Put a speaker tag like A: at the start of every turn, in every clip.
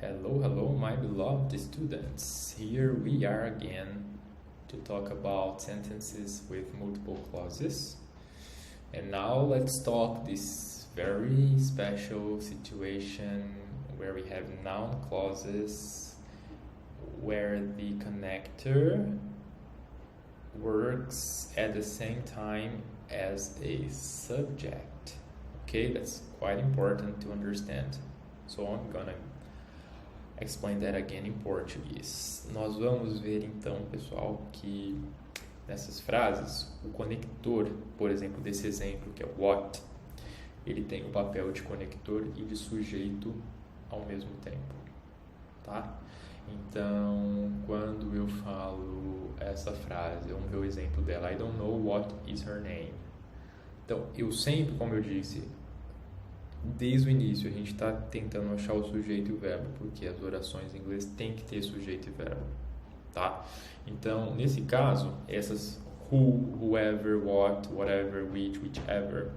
A: Hello, hello, my beloved students. Here we are again to talk about sentences with multiple clauses. And now let's talk this very special situation where we have noun clauses where the connector works at the same time as a subject. Okay, that's quite important to understand. So I'm gonna explain that again in português. Nós vamos ver então, pessoal, que nessas frases, o conector, por exemplo, desse exemplo que é o what, ele tem o papel de conector e de sujeito ao mesmo tempo, tá? Então, quando eu falo essa frase, vamos ver o exemplo dela. I don't know what is her name. Então, eu sempre, como eu disse, desde o início a gente está tentando achar o sujeito e o verbo, porque as orações em inglês têm que ter sujeito e verbo, tá? Então, nesse caso, essas who, whoever, what, whatever, which, whichever,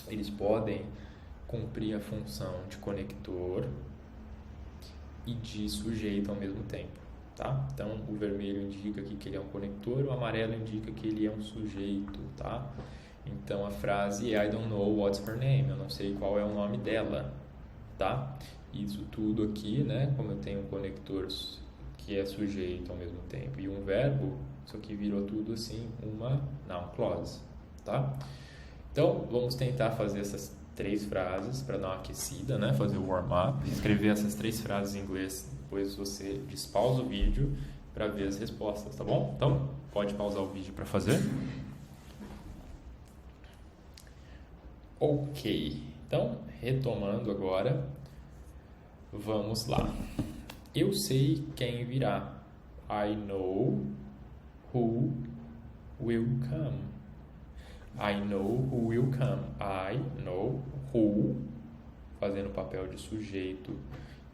A: eles podem cumprir a função de conector e de sujeito ao mesmo tempo, tá? Então, o vermelho indica aqui que ele é um conector, o amarelo indica que ele é um sujeito, tá? Então, a frase é I don't know what's her name, eu não sei qual é o nome dela, tá? Isso tudo aqui, né, como eu tenho um conector que é sujeito ao mesmo tempo e um verbo, isso aqui virou tudo assim uma noun clause, tá? Então, vamos tentar fazer essas três frases para dar uma aquecida, né? Fazer o warm-up, escrever essas três frases em inglês, depois você despausa o vídeo para ver as respostas, tá bom? Então, pode pausar o vídeo para fazer. Ok, então, retomando agora, vamos lá. Eu sei quem virá. I know who will come. I know who will come. I know who, fazendo o papel de sujeito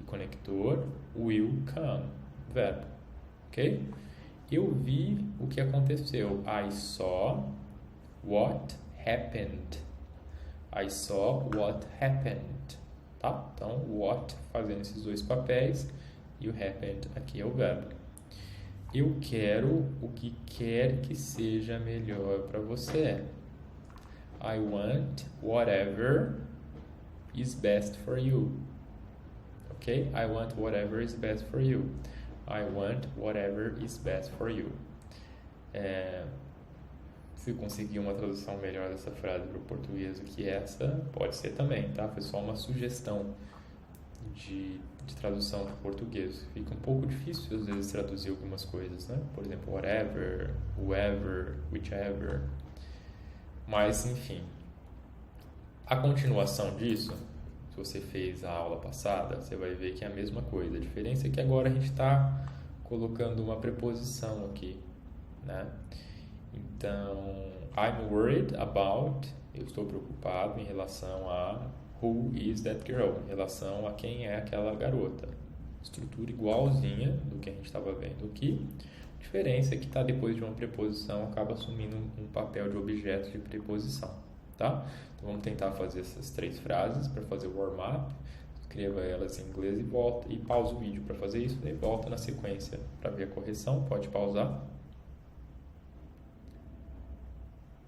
A: e conector, will come, verbo, ok? Eu vi o que aconteceu. I saw what happened. I saw what happened, tá? Então, what fazendo esses dois papéis e o happened aqui é o verbo. Eu quero o que quer que seja melhor para você. I want whatever is best for you. Ok? I want whatever is best for you. I want whatever is best for you. Se conseguir uma tradução melhor dessa frase para o português do que essa, pode ser também, tá? Foi só uma sugestão de tradução para o português. Fica um pouco difícil, às vezes, traduzir algumas coisas, né? Por exemplo, whatever, whoever, whichever. Mas, enfim. A continuação disso, se você fez a aula passada, você vai ver que é a mesma coisa. A diferença é que agora a gente está colocando uma preposição aqui, né? Então, I'm worried about, eu estou preocupado em relação a who is that girl, em relação a quem é aquela garota. Estrutura igualzinha do que a gente estava vendo aqui. A diferença é que está depois de uma preposição, acaba assumindo um papel de objeto de preposição, tá? Então, vamos tentar fazer essas três frases para fazer o warm-up. Escreva elas em inglês e volta, e pausa o vídeo para fazer isso, e volta na sequência para ver a correção. Pode pausar.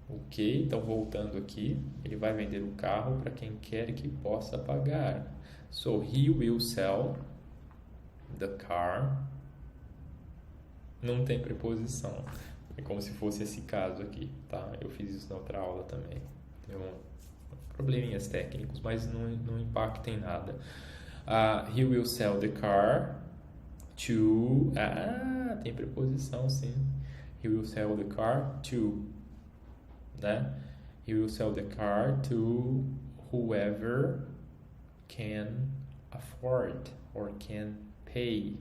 A: Ok, então voltando aqui, ele vai vender o carro para quem quer que possa pagar. So, he will sell the car. Não tem preposição. É como se fosse esse caso aqui, tá? Eu fiz isso na outra aula também. Tem probleminhas técnicos, mas não impacta em nada. He will sell the car to... tem preposição, sim. He will sell the car to... né? He will sell the car to whoever can afford or can pay.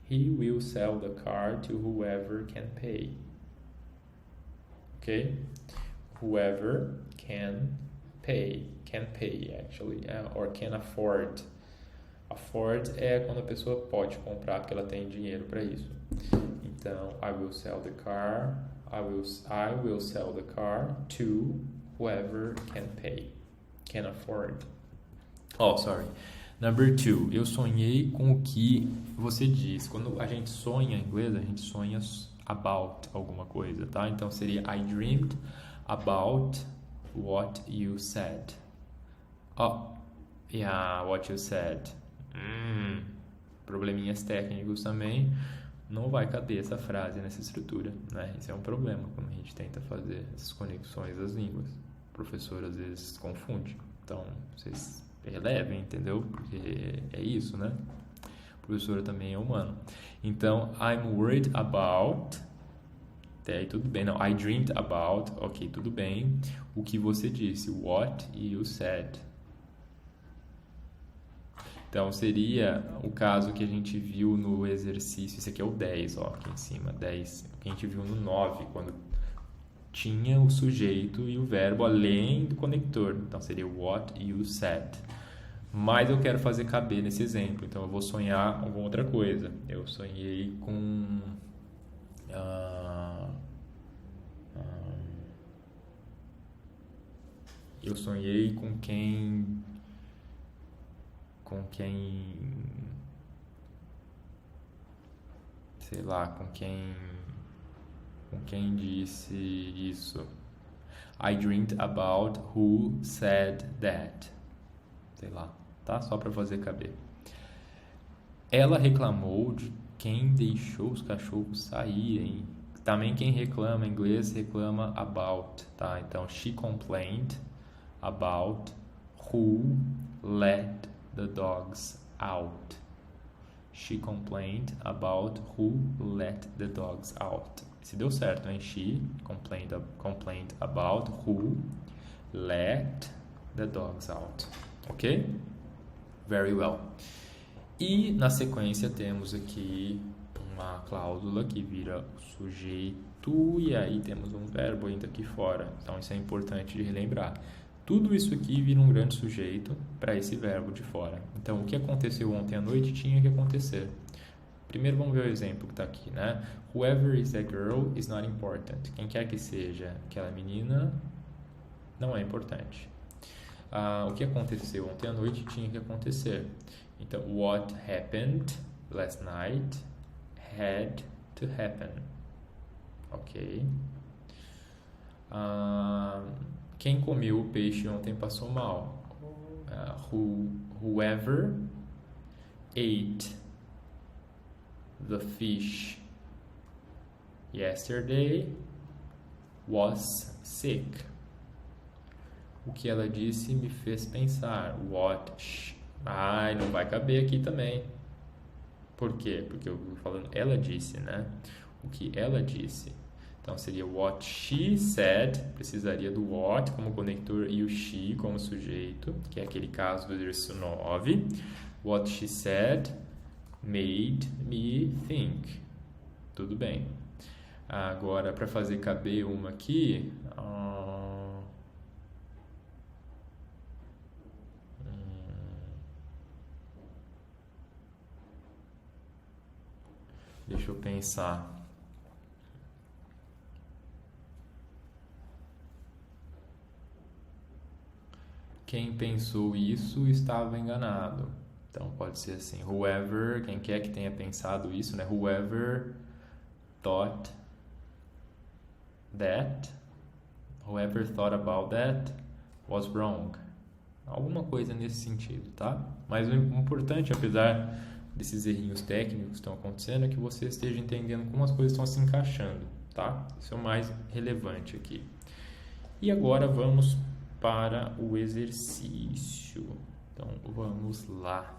A: He will sell the car to whoever can pay. Okay? Whoever can pay. Can pay, actually. Or can afford. Afford é quando a pessoa pode comprar porque ela tem dinheiro para isso. Então, I will sell the car. I will sell the car to whoever can pay, can afford. Oh, sorry. Number 2, eu sonhei com o que você diz. Quando a gente sonha em inglês, a gente sonha about alguma coisa, tá? Então seria I dreamed about what you said. Oh, yeah, what you said. Probleminhas técnicos também. Não vai caber essa frase nessa estrutura, né? Isso é um problema quando a gente tenta fazer essas conexões das línguas. O professor às vezes confunde. Então, vocês relevem, entendeu? Porque é isso, né? O professor também é humano. Então, I'm worried about... Até aí tudo bem. Não, I dreamed about... Ok, tudo bem. O que você disse. What you said. Então, seria o caso que a gente viu no exercício. Esse aqui é o 10, ó, aqui em cima. 10. Que a gente viu no 9, quando tinha o sujeito e o verbo além do conector. Então, seria what you said. Mas eu quero fazer caber nesse exemplo. Então, eu vou sonhar com outra coisa. Eu sonhei com... eu sonhei com quem... sei lá, com quem disse isso. I dreamed about who said that. Sei lá, tá? Só para fazer caber. Ela reclamou de quem deixou os cachorros saírem. Também quem reclama em inglês reclama about, tá? Então, she complained about who let the dogs out. She complained about who let the dogs out. Se deu certo, hein? She complained about who let the dogs out. Ok? Very well. E na sequência temos aqui uma cláusula que vira o sujeito e aí temos um verbo ainda aqui fora. Então isso é importante de relembrar. Tudo isso aqui vira um grande sujeito para esse verbo de fora. Então, o que aconteceu ontem à noite tinha que acontecer. Primeiro, vamos ver o exemplo que está aqui, né? Whoever is a girl is not important. Quem quer que seja aquela menina não é importante. O que aconteceu ontem à noite tinha que acontecer. Então, what happened last night had to happen. Ok? Quem comeu o peixe ontem passou mal. Whoever ate the fish yesterday was sick. O que ela disse me fez pensar. Não vai caber aqui também. Por quê? Porque eu estou falando ela disse, né? O que ela disse. Então, seria what she said, precisaria do what como conector e o she como sujeito, que é aquele caso do exercício 9. What she said made me think. Tudo bem. Agora, para fazer caber uma aqui... deixa eu pensar. Quem pensou isso estava enganado. Então, pode ser assim. Whoever, quem quer que tenha pensado isso, né? Whoever thought that, whoever thought about that was wrong. Alguma coisa nesse sentido, tá? Mas o importante, apesar desses errinhos técnicos que estão acontecendo, é que você esteja entendendo como as coisas estão se encaixando, tá? Isso é o mais relevante aqui. E agora vamos para o exercício. Então, vamos lá.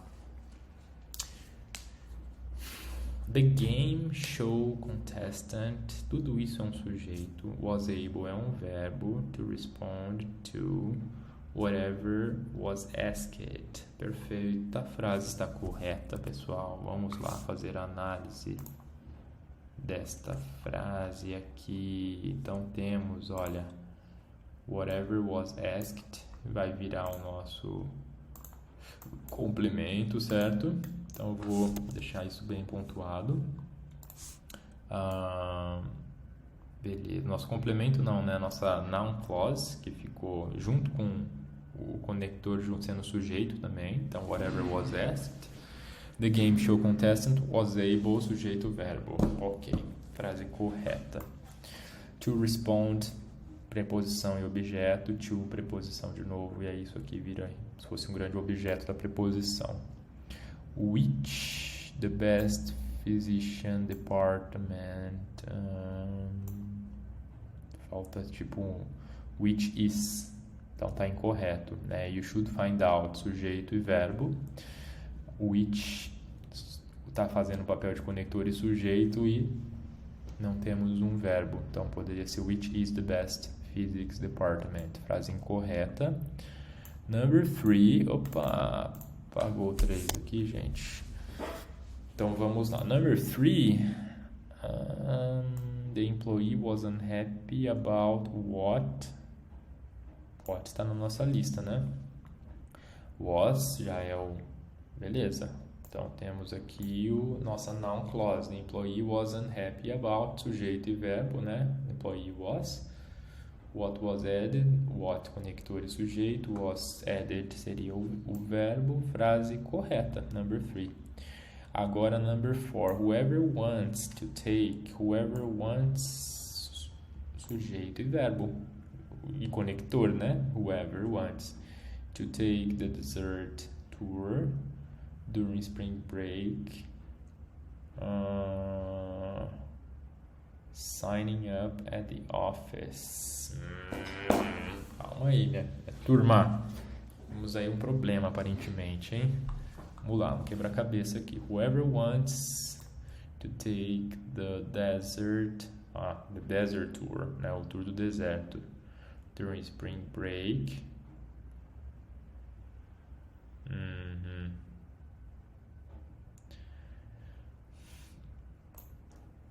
A: The game show contestant, tudo isso é um sujeito. Was able é um verbo. To respond to whatever was asked. Perfeito. A frase está correta, pessoal. Vamos lá fazer a análise desta frase aqui. Então, temos, olha... Whatever was asked vai virar o nosso complemento, certo? Então, eu vou deixar isso bem pontuado. Beleza. Nosso complemento não, né? Nossa noun clause, que ficou junto com o conector sendo sujeito também. Então, whatever was asked. The game show contestant was able, sujeito, verbo. Ok, frase correta. To respond, preposição e objeto. To, preposição de novo. E aí isso aqui vira, se fosse um grande objeto da preposição. Which, the best physician department. Falta tipo which is. Então tá incorreto, né? You should find out, sujeito e verbo. Which tá fazendo o papel de conector e sujeito e não temos um verbo. Então poderia ser which is the best physics department. Frase incorreta. Number 3. Opa, apagou 3 aqui, gente. Então vamos lá. Number 3. The employee was unhappy about what? What está na nossa lista, né? Was já é o... Beleza. Então temos aqui nossa noun clause. The employee was unhappy about, sujeito e verbo, né? The employee was. What was added? What, conector e sujeito. Was added seria o verbo. Frase correta. Number 3. Agora, number 4. Whoever wants to take. Whoever wants, sujeito e verbo. E conector, né? Whoever wants to take the desert tour during spring break. Signing up at the office. Calma aí, né? Turma, temos aí um problema aparentemente, hein? Vamos lá, vamos quebrar a cabeça aqui. Whoever wants to take the desert tour, né? O tour do deserto during spring break.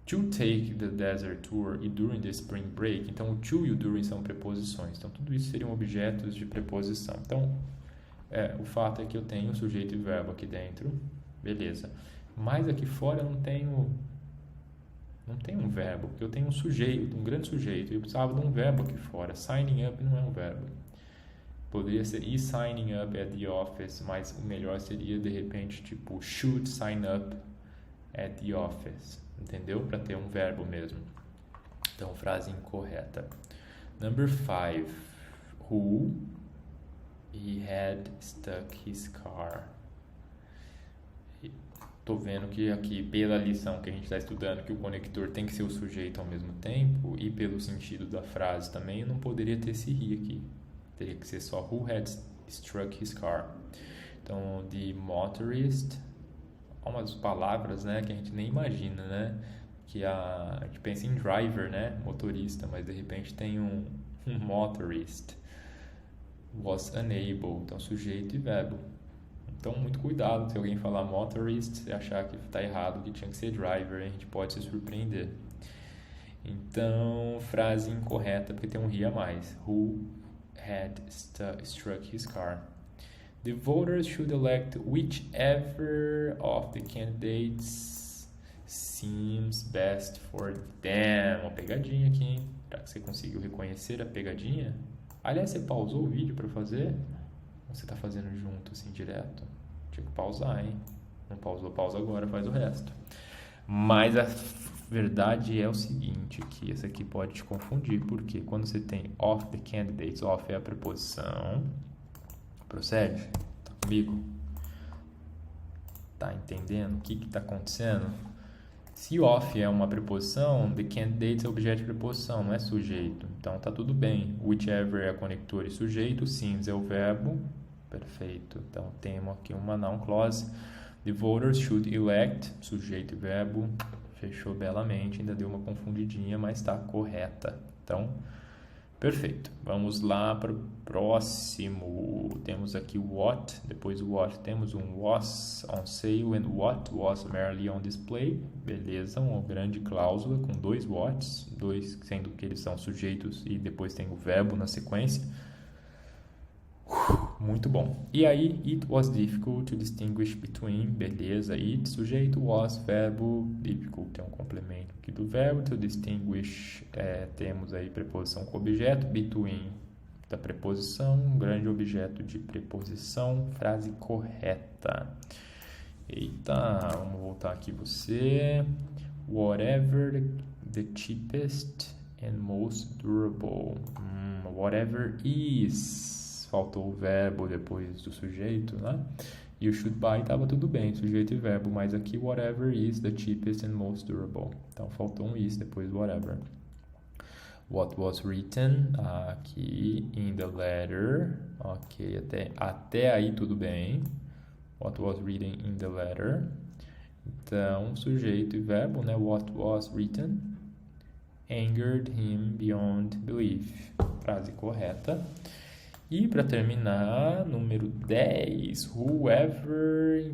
A: To take the desert tour e during the spring break. Então, o to e o during são preposições. Então, tudo isso seriam objetos de preposição. Então, o fato é que eu tenho sujeito e verbo aqui dentro. Beleza. Mas aqui fora eu não tenho um verbo, porque eu tenho um sujeito, um grande sujeito. E eu precisava de um verbo aqui fora. Signing up não é um verbo. Poderia ser signing up at the office, mas o melhor seria, de repente, tipo, should sign up at the office. Entendeu? Para ter um verbo mesmo. Então, frase incorreta. Number 5. Who he had stuck his car. Tô vendo que aqui, pela lição que a gente está estudando, que o conector tem que ser o sujeito ao mesmo tempo, e pelo sentido da frase também, eu não poderia ter esse he aqui. Teria que ser só who had struck his car. Então, the motorist, umas palavras, né, que a gente nem imagina, né? Que a gente pensa em driver, né? Motorista, mas de repente tem um motorist. Was unable, então sujeito e verbo. Então, muito cuidado se alguém falar motorist e achar que está errado, que tinha que ser driver, a gente pode se surpreender. Então, frase incorreta, porque tem um he a mais. Who had struck his car. The voters should elect whichever of the candidates seems best for them. Uma pegadinha aqui, hein? Será que você conseguiu reconhecer a pegadinha? Aliás, você pausou o vídeo para fazer? Ou você está fazendo junto, assim, direto? Tinha que pausar, hein? Não pausou, pausa agora, faz o resto. Mas a verdade é o seguinte, que essa aqui pode te confundir, porque quando você tem of the candidates, of é a preposição. Procede? Tá comigo? Tá entendendo o que está acontecendo? Se of é uma preposição, the candidates é objeto de preposição, não é sujeito. Então tá tudo bem. Whichever é conector e sujeito, since é o verbo. Perfeito. Então temos aqui uma noun clause. The voters should elect, sujeito e verbo. Fechou belamente, ainda deu uma confundidinha, mas está correta. Então, perfeito. Vamos lá para o próximo. Temos aqui what, depois o what temos um was on sale and what was merely on display. Beleza, uma grande cláusula com dois whats, dois sendo que eles são sujeitos e depois tem o verbo na sequência. Muito bom. E aí, it was difficult to distinguish between, beleza, it, sujeito, was, verbo, difficult, tem um complemento aqui do verbo, to distinguish, temos aí preposição com objeto, between, da preposição, um grande objeto de preposição, frase correta. Eita, vamos voltar aqui você. Whatever the cheapest and most durable. Whatever is. Faltou o verbo depois do sujeito, né? E o should buy estava tudo bem, sujeito e verbo, mas aqui whatever is the cheapest and most durable. Então faltou um is depois do whatever. What was written aqui in the letter. Ok, até aí tudo bem. What was written in the letter. Então, sujeito e verbo, né? What was written angered him beyond belief. Frase correta. E para terminar, número 10. Whoever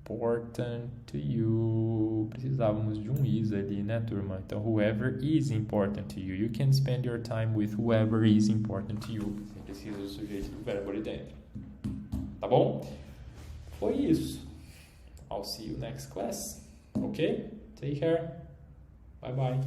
A: important to you. Precisávamos de um is ali, né, turma? Então, whoever is important to you. You can spend your time with whoever is important to you. Você precisa do sujeito e do verbo ali dentro. Tá bom? Foi isso. I'll see you next class. Okay? Take care. Bye bye.